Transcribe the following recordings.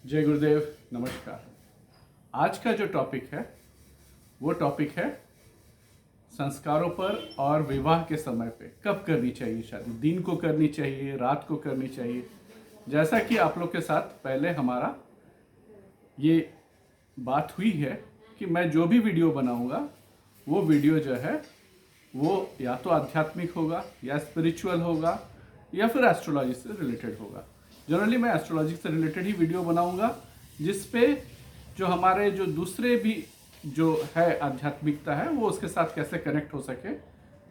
जय गुरुदेव, नमस्कार। आज का जो टॉपिक है वो टॉपिक है संस्कारों पर और विवाह के समय पे कब करनी चाहिए शादी। दिन को करनी चाहिए, रात को करनी चाहिए। जैसा कि आप लोग के साथ पहले हमारा ये बात हुई है कि मैं जो भी वीडियो बनाऊंगा वो वीडियो जो है वो या तो आध्यात्मिक होगा या स्पिरिचुअल होगा या फिर एस्ट्रोलॉजी से रिलेटेड होगा। जनरली मैं एस्ट्रोलॉजी से रिलेटेड ही वीडियो बनाऊंगा, जिस पे जो हमारे जो दूसरे भी जो है आध्यात्मिकता है वो उसके साथ कैसे कनेक्ट हो सके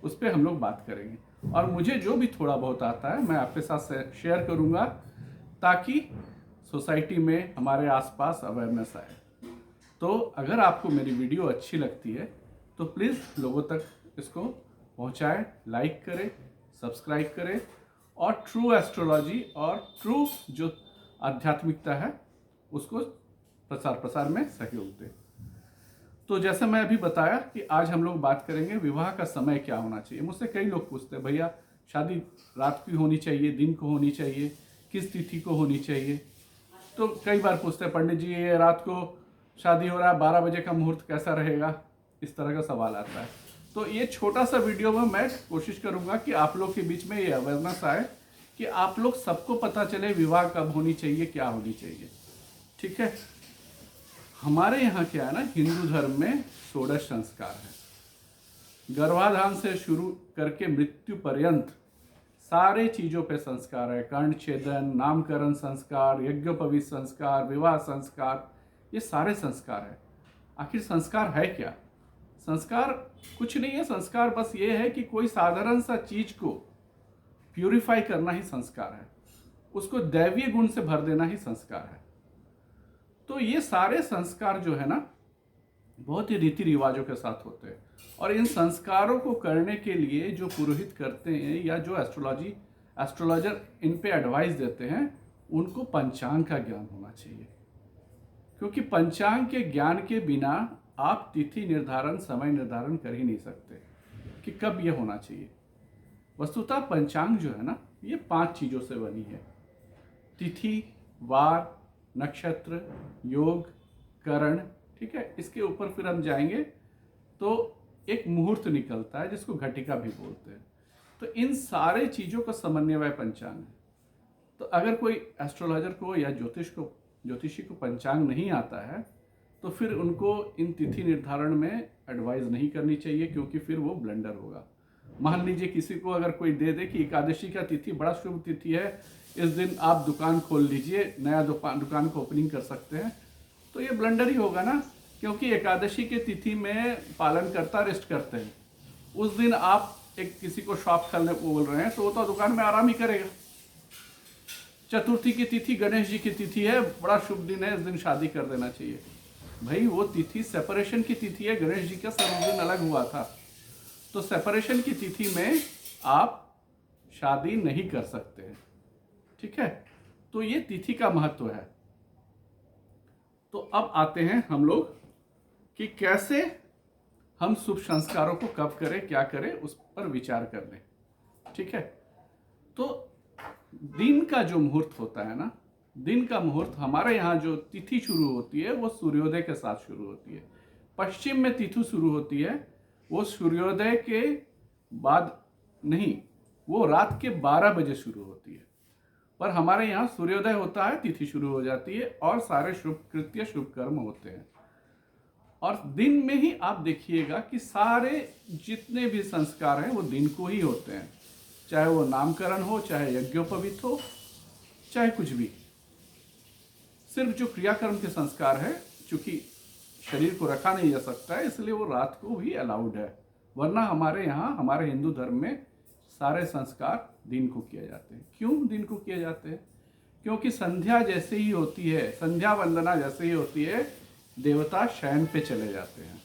उस पर हम लोग बात करेंगे। और मुझे जो भी थोड़ा बहुत आता है मैं आपके साथ शेयर करूंगा, ताकि सोसाइटी में हमारे आसपास अवेयरनेस आए। तो अगर आपको मेरी वीडियो अच्छी लगती है तो प्लीज़ लोगों तक इसको पहुंचाएं, लाइक करें, सब्सक्राइब करें और ट्रू एस्ट्रोलॉजी और ट्रू जो आध्यात्मिकता है उसको प्रसार में सहयोग दें। तो जैसे मैं अभी बताया कि आज हम लोग बात करेंगे विवाह का समय क्या होना चाहिए। मुझसे कई लोग पूछते हैं, भैया शादी रात की होनी चाहिए, दिन को होनी चाहिए, किस तिथि को होनी चाहिए। तो कई बार पूछते हैं, पंडित जी ये रात को शादी हो रहा है, 12 बजे का मुहूर्त कैसा रहेगा, इस तरह का सवाल आता है। तो ये छोटा सा वीडियो में मैं कोशिश करूंगा कि आप लोग के बीच में ये अवेयरनेस आए कि आप लोग सबको पता चले विवाह कब होनी चाहिए, क्या होनी चाहिए। ठीक है। हमारे यहाँ क्या है ना, हिंदू धर्म में षोडश संस्कार है। गर्भाधान से शुरू करके मृत्यु पर्यंत सारे चीजों पे संस्कार है। कर्ण छेदन, नामकरण संस्कार, यज्ञोपवीत संस्कार, विवाह संस्कार, ये सारे संस्कार है। आखिर संस्कार है क्या? संस्कार कुछ नहीं है। संस्कार बस ये है कि कोई साधारण सा चीज को प्यूरिफाई करना ही संस्कार है, उसको दैवीय गुण से भर देना ही संस्कार है। तो ये सारे संस्कार जो है ना बहुत ही रीति रिवाजों के साथ होते हैं, और इन संस्कारों को करने के लिए जो पुरोहित करते हैं या जो एस्ट्रोलॉजर इन पे एडवाइस देते हैं, उनको पंचांग का ज्ञान होना चाहिए। क्योंकि पंचांग के ज्ञान के बिना आप तिथि निर्धारण, समय निर्धारण कर ही नहीं सकते कि कब ये होना चाहिए। वस्तुतः पंचांग जो है ना, ये 5 चीजों से बनी है: तिथि, वार, नक्षत्र, योग, करण। ठीक है। इसके ऊपर फिर हम जाएंगे तो एक मुहूर्त निकलता है जिसको घटिका भी बोलते हैं। तो इन सारे चीजों का समन्वय पंचांग है। तो अगर कोई एस्ट्रोलॉजर को या ज्योतिषी को पंचांग नहीं आता है तो फिर उनको इन तिथि निर्धारण में एडवाइस नहीं करनी चाहिए, क्योंकि फिर वो ब्लंडर होगा। मान लीजिए किसी को अगर कोई दे दे कि एकादशी का तिथि बड़ा शुभ तिथि है, इस दिन आप दुकान खोल लीजिए, नया दुकान को ओपनिंग कर सकते हैं, तो ये ब्लंडर ही होगा ना। क्योंकि एकादशी के तिथि में पालनकर्ता रेस्ट करते हैं। उस दिन आप एक किसी को शॉप खोलने को बोल रहे हैं तो वो तो दुकान में आराम ही करेगा। चतुर्थी की तिथि गणेश जी की तिथि है, बड़ा शुभ दिन है, इस दिन शादी कर देना चाहिए। भाई वो तिथि सेपरेशन की तिथि है, गणेश जी का दिन अलग हुआ था। तो सेपरेशन की तिथि में आप शादी नहीं कर सकते हैं। ठीक है। तो ये तिथि का महत्व है। तो अब आते हैं हम लोग कि कैसे हम शुभ संस्कारों को कब करें, क्या करें, उस पर विचार कर लें। ठीक है। तो दिन का जो मुहूर्त होता है ना, दिन का मुहूर्त हमारे यहाँ जो तिथि शुरू होती है वो सूर्योदय के साथ शुरू होती है। पश्चिम में तिथि शुरू होती है, वो सूर्योदय के बाद नहीं, वो रात के 12 बजे शुरू होती है। पर हमारे यहाँ सूर्योदय होता है, तिथि शुरू हो जाती है और सारे शुभ कृत्य, शुभ कर्म होते हैं। और दिन में ही आप देखिएगा कि सारे जितने भी संस्कार हैं वो दिन को ही होते हैं, चाहे वो नामकरण हो, चाहे यज्ञोपवीत हो, चाहे कुछ भी। सिर्फ जो क्रियाकर्म के संस्कार है, चूंकि शरीर को रखा नहीं जा सकता है, इसलिए वो रात को भी अलाउड है। वरना हमारे यहाँ, हमारे हिंदू धर्म में सारे संस्कार दिन को किए जाते हैं। क्यों दिन को किए जाते हैं? क्योंकि संध्या जैसे ही होती है, संध्या वंदना जैसे ही होती है, देवता शयन पे चले जाते हैं।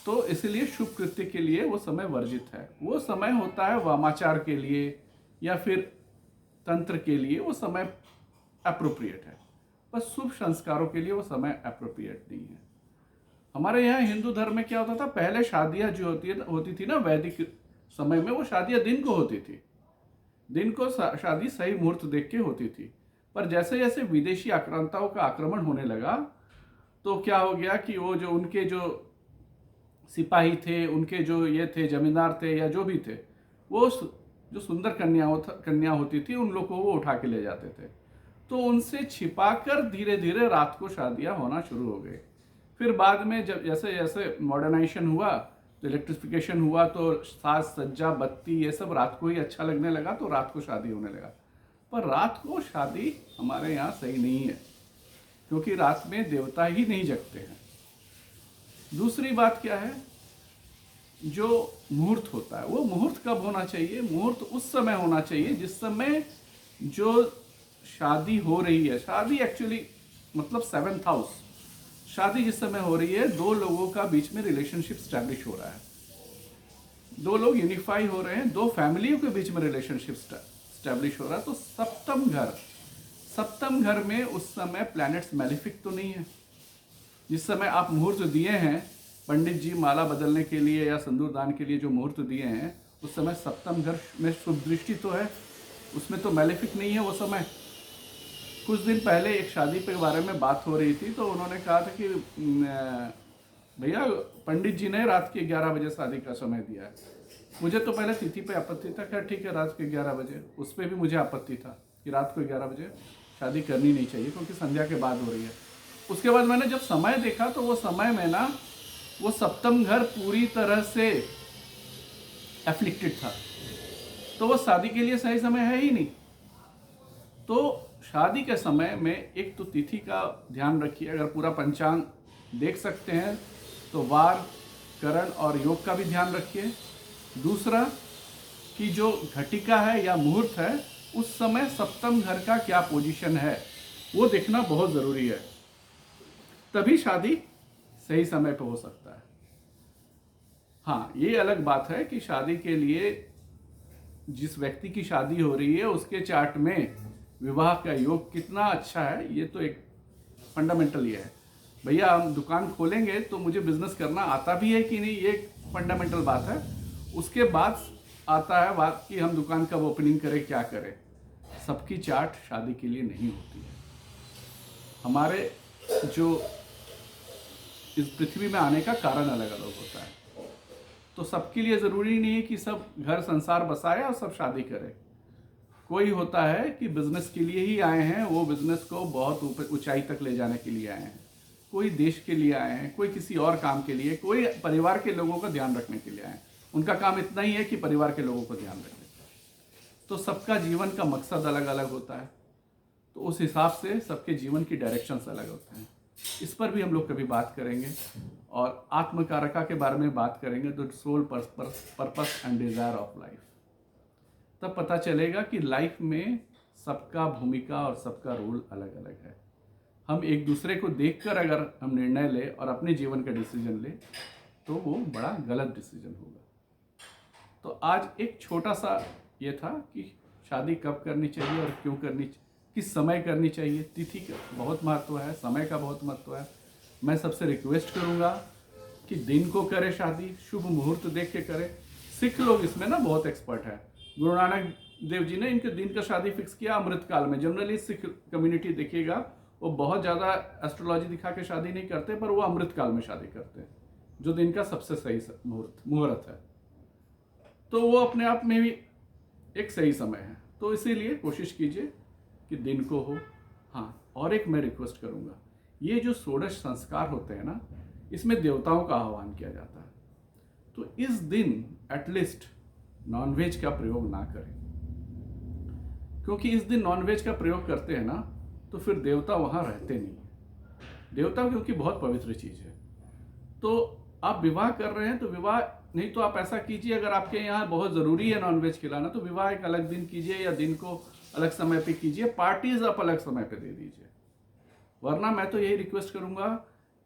तो इसलिए शुभ कृत्य के लिए वो समय वर्जित है। वो समय होता है वामाचार के लिए या फिर तंत्र के लिए, वो समय अप्रोप्रिएट है। बस शुभ संस्कारों के लिए वो समय अप्रोप्रिएट नहीं है। हमारे यहाँ हिंदू धर्म में क्या होता था, पहले शादियां जो होती थी ना वैदिक समय में, वो शादियां दिन को होती थी। दिन को शादी सही मुहूर्त देख के होती थी। पर जैसे जैसे विदेशी आक्रांताओं का आक्रमण होने लगा तो क्या हो गया कि वो जो उनके जो सिपाही थे, उनके जो ये थे जमींदार थे या जो भी थे, वो जो सुंदर कन्या होती थी उन लोग को वो उठा के ले जाते थे। तो उनसे छिपाकर धीरे धीरे रात को शादियां होना शुरू हो गई। फिर बाद में जब जैसे जैसे मॉडर्नाइजेशन हुआ, तो इलेक्ट्रिफिकेशन हुआ, तो साज सज्जा बत्ती ये सब रात को ही अच्छा लगने लगा, तो रात को शादी होने लगा। पर रात को शादी हमारे यहाँ सही नहीं है, क्योंकि रात में देवता ही नहीं जगते हैं। दूसरी बात क्या है, जो मुहूर्त होता है वो मुहूर्त कब होना चाहिए? मुहूर्त उस समय होना चाहिए जिस समय जो शादी हो रही है, शादी एक्चुअली मतलब 7th हाउस, शादी जिस समय हो रही है, दो लोगों का बीच में रिलेशनशिप स्टैब्लिश हो रहा है, दो लोग यूनिफाई हो रहे हैं, दो फैमिलियों के बीच में रिलेशनशिप स्टैब्लिश हो रहा है। तो सप्तम घर में उस समय प्लैनेट्स मैलिफिक तो नहीं है। जिस समय आप मुहूर्त दिए हैं, पंडित जी माला बदलने के लिए या सिंदूर दान के लिए जो मुहूर्त दिए हैं, उस समय सप्तम घर में शुभ दृष्टि तो है, उसमें तो मैलिफिक नहीं है वो समय। कुछ दिन पहले एक शादी के बारे में बात हो रही थी, तो उन्होंने कहा था कि भैया पंडित जी ने रात के 11 बजे शादी का समय दिया है। मुझे तो पहले तिथि पे आपत्ति था, खैर ठीक है रात के 11 बजे, उस पर भी मुझे आपत्ति था कि रात को 11 बजे शादी करनी नहीं चाहिए क्योंकि संध्या के बाद हो रही है। उसके बाद मैंने जब समय देखा तो वो समय में ना वो सप्तम घर पूरी तरह से एफ्लिक्टेड था, तो वो शादी के लिए सही समय है ही नहीं। तो शादी के समय में एक तो तिथि का ध्यान रखिए, अगर पूरा पंचांग देख सकते हैं तो वार करण और योग का भी ध्यान रखिए। दूसरा कि जो घटिका है या मुहूर्त है, उस समय सप्तम घर का क्या पोजीशन है वो देखना बहुत ज़रूरी है, तभी शादी सही समय पे हो सकता है। हाँ, ये अलग बात है कि शादी के लिए जिस व्यक्ति की शादी हो रही है उसके चार्ट में विवाह का योग कितना अच्छा है, ये तो एक फंडामेंटल ये है। भैया हम दुकान खोलेंगे तो मुझे बिजनेस करना आता भी है कि नहीं, ये एक फंडामेंटल बात है। उसके बाद आता है बात कि हम दुकान कब ओपनिंग करें, क्या करें। सबकी चार्ट शादी के लिए नहीं होती है। हमारे जो इस पृथ्वी में आने का कारण अलग अलग होता है, तो सबके लिए ज़रूरी नहीं है कि सब घर संसार बसाए और सब शादी करें। कोई होता है कि बिजनेस के लिए ही आए हैं, वो बिजनेस को बहुत ऊंचाई तक ले जाने के लिए आए हैं, कोई देश के लिए आए हैं, कोई किसी और काम के लिए, कोई परिवार के लोगों का ध्यान रखने के लिए आए हैं। उनका काम इतना ही है कि परिवार के लोगों को ध्यान रखें। तो सबका जीवन का मकसद अलग अलग होता है, तो उस हिसाब से सबके जीवन की डायरेक्शंस अलग होते हैं। इस पर भी हम लोग कभी बात करेंगे और आत्मकारका के बारे में बात करेंगे, तो soul purpose and desire of life. तब पता चलेगा कि लाइफ में सबका भूमिका और सबका रोल अलग अलग है। हम एक दूसरे को देखकर अगर हम निर्णय ले और अपने जीवन का डिसीजन ले तो वो बड़ा गलत डिसीजन होगा। तो आज एक छोटा सा ये था कि शादी कब करनी चाहिए और क्यों करनी चाहिए, किस समय करनी चाहिए। तिथि का बहुत महत्व है, समय का बहुत महत्व है। मैं सबसे रिक्वेस्ट करूँगा कि दिन को करे शादी, शुभ मुहूर्त देख के करे। सिख लोग इसमें ना बहुत एक्सपर्ट है। गुरु नानक देव जी ने इनके दिन का शादी फिक्स किया अमृत काल में। जनरली सिख कम्युनिटी देखिएगा वो बहुत ज़्यादा एस्ट्रोलॉजी दिखा के शादी नहीं करते, पर वो अमृत काल में शादी करते हैं, जो दिन का सबसे सही मुहूर्त है। तो वो अपने आप में भी एक सही समय है। तो इसीलिए कोशिश कीजिए कि दिन को हो। हाँ, और एक मैं रिक्वेस्ट करूँगा, ये जो षोडश संस्कार होते हैं ना, इसमें देवताओं का आह्वान किया जाता है, तो इस दिन एटलीस्ट नॉनवेज का प्रयोग ना करें, क्योंकि इस दिन नॉनवेज का प्रयोग करते हैं ना तो फिर देवता वहाँ रहते नहीं। देवता क्योंकि बहुत पवित्र चीज़ है। तो आप विवाह कर रहे हैं तो विवाह नहीं तो आप ऐसा कीजिए, अगर आपके यहाँ बहुत ज़रूरी है नॉनवेज खिलाना तो विवाह एक अलग दिन कीजिए या दिन को अलग समय पे कीजिए, पार्टीज आप अलग समय पे दे दीजिए। वरना मैं तो यही रिक्वेस्ट करूँगा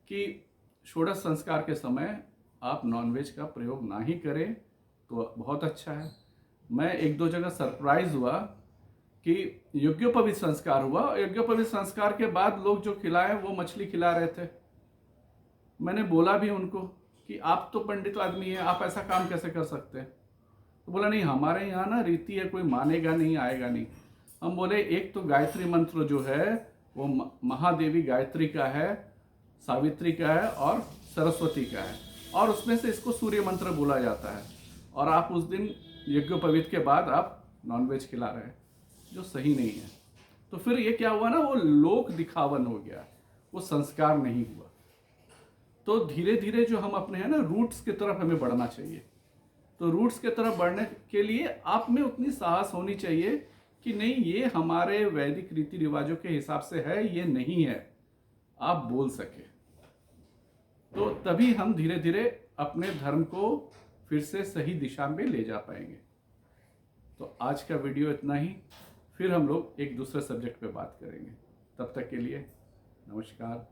कि षोडश संस्कार के समय आप नॉनवेज का प्रयोग ना ही करें तो बहुत अच्छा है। मैं एक दो जगह सरप्राइज हुआ कि यज्ञोपवीत संस्कार हुआ, यज्ञोपवीत संस्कार के बाद लोग जो खिलाए वो मछली खिला रहे थे। मैंने बोला भी उनको कि आप तो पंडित आदमी हैं, आप ऐसा काम कैसे कर सकते हैं। तो बोला नहीं, हमारे यहाँ ना रीति है, कोई मानेगा नहीं, आएगा नहीं। हम बोले एक तो गायत्री मंत्र जो है वो महादेवी गायत्री का है, सावित्री का है और सरस्वती का है, और उसमें से इसको सूर्य मंत्र बोला जाता है। और आप उस दिन यज्ञोपवीत के बाद आप नॉनवेज खिला रहे हैं, जो सही नहीं है। तो फिर ये क्या हुआ ना, वो लोक दिखावन हो गया, वो संस्कार नहीं हुआ। तो धीरे धीरे जो हम अपने हैं ना रूट्स की तरफ हमें बढ़ना चाहिए। तो रूट्स की तरफ बढ़ने के लिए आप में उतनी साहस होनी चाहिए कि नहीं, ये हमारे वैदिक रीति रिवाजों के हिसाब से है, ये नहीं है, आप बोल सके। तो तभी हम धीरे धीरे अपने धर्म को फिर से सही दिशा में ले जा पाएंगे। तो आज का वीडियो इतना ही, फिर हम लोग एक दूसरे सब्जेक्ट पे बात करेंगे। तब तक के लिए नमस्कार।